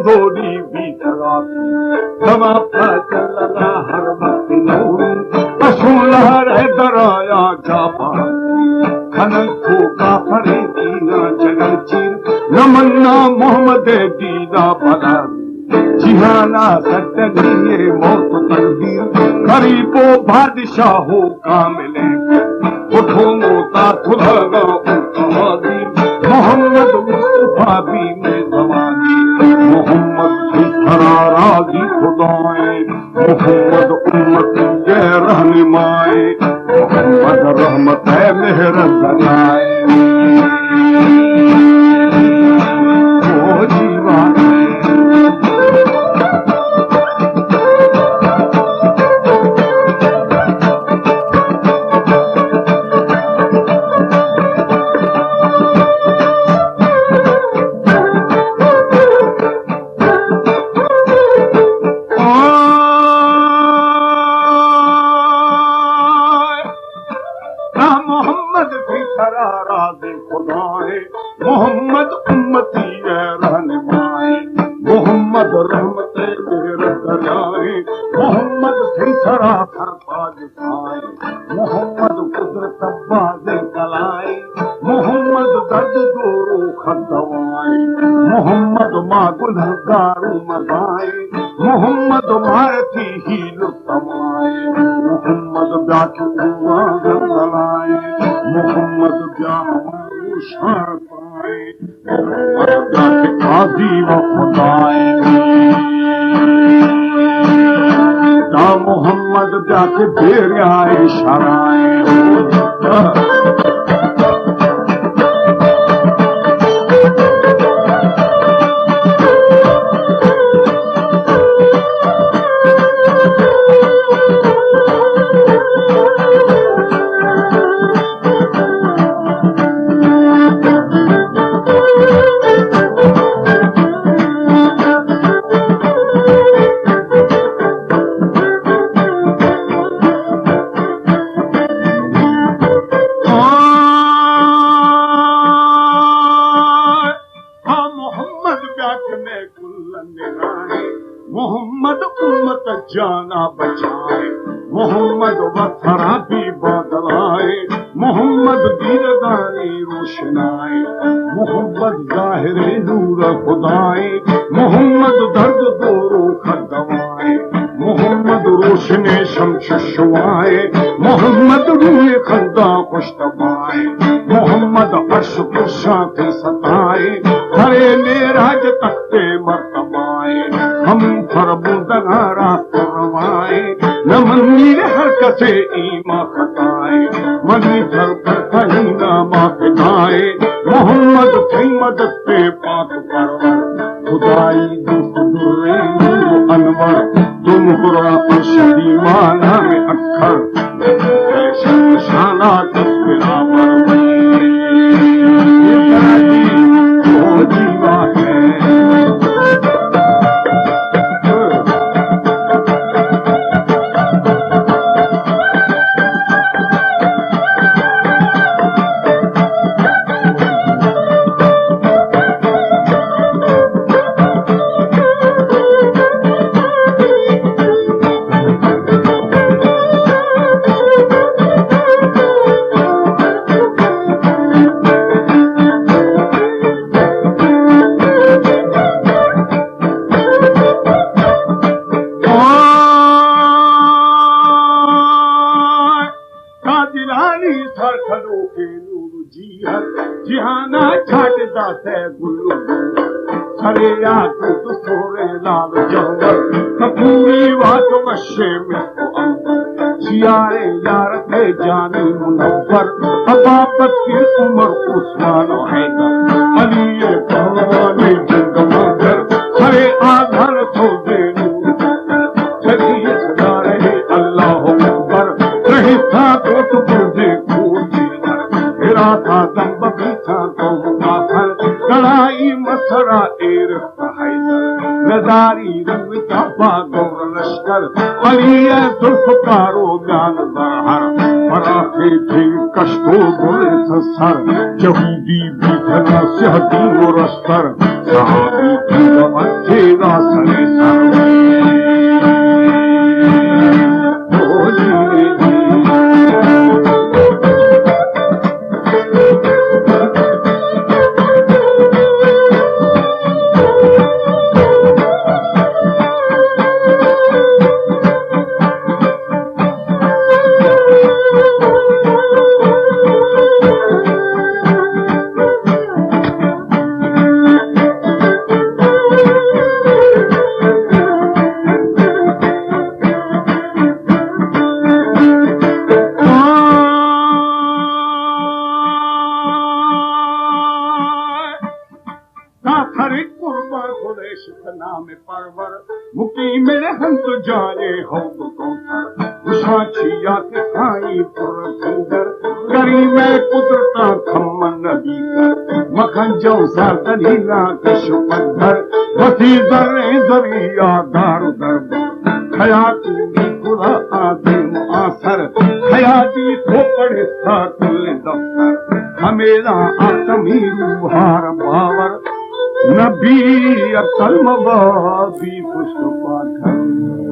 कमजोरी भी धराती दवा चल लगा हर वक्त लहर दराया जापा खनन को काफरे दीना जगल चीर नमन्ना मोहम्मद दीदा भला जिहाना सटनी मौत तकदीर गरीबो बादशाहो कामिले उठो मोता थुलगा उठादी मोहम्मद मुस्तफा भी में जवानी मोहम्मद फराराजी खुदाए मोहम्मद उम्मत के रहनुमाए मोहम्मद रहमत है मेहरत बनाए ओ जीवान मोहम्मद उम्मती रहनुमाए मोहम्मद रहमत मेहरत दरियाए मोहम्मद थी सरासर ताज खाए मोहम्मद कुदरत बाज़े कलाए मोहम्मद दर्द दोरो खदवाए मोहम्मद मां गुलहगारू मदाए मोहम्मद मारती ही लुतमाए मोहम्मद ब्याख गलाए मोहम्मद ब्याह शान पाए मोहम्मद आदि व खुदाए दा मोहम्मद जाके बेरियाए शराए मोहम्मद उम्मत जाना बचाए मोहम्मद वफरा भी बदलाए मोहम्मद दीनदारी रोशनाए मोहम्मद जाहिर नूर खुदाए मोहम्मद दर्द दोरो खदवाए मोहम्मद रोशने शम्स शुआए मोहम्मद रूह खंदा खुशतबाए मोहम्मद अर्श कुर्सा के सताए हरे मेराज तख्ते मर्तबाए हम फरबुदगारा फरमाए न मंदिर हर कसे ईमा खताए मनी फर पर कहीं ना माफिदाए मोहम्मद थी मदद पे पाक परवर खुदाई दुरे अनवर तुम कुरान शरीमाना में अक्खर शाना तस्वीरा पर जीवा है जिहाना छाटदा से गुल्लू सरे याद तो सोरे लाल जंगल कपूरी वात वशे में जियारे यार थे जानी मुनव्वर अबाबत की उम्र उस्मान हैदर अली पहलवानी जंग मंजर सरे आधर तो देनू जगी सदा रहे अल्लाह अकबर रही था तो बुझे मेरा था दम्ब भी था तो मुकाफर कड़ाई मसरा एर नजारी रंग का गौर लश्कर अली जुल्फकारो ज्ञान जहर फराखे थे कश्तो बुरे सर यहूदी भी थे सिहती मुरस्तर सहाबी की बच्चे सरे सर मुकीम रहंद जाने हो उछाछिया के खाई पुरंदर करी में कुदरता खम्मन नबी मखन जो दलीला कशुपंदर वसी दरे दरिया दार दर खयाती खुदा आदिम आसर खयाती खोपड़े साकुल दफ्तर हमेला आतमी रूहार बावर नबी अकल मवाबी पुष्प पाठन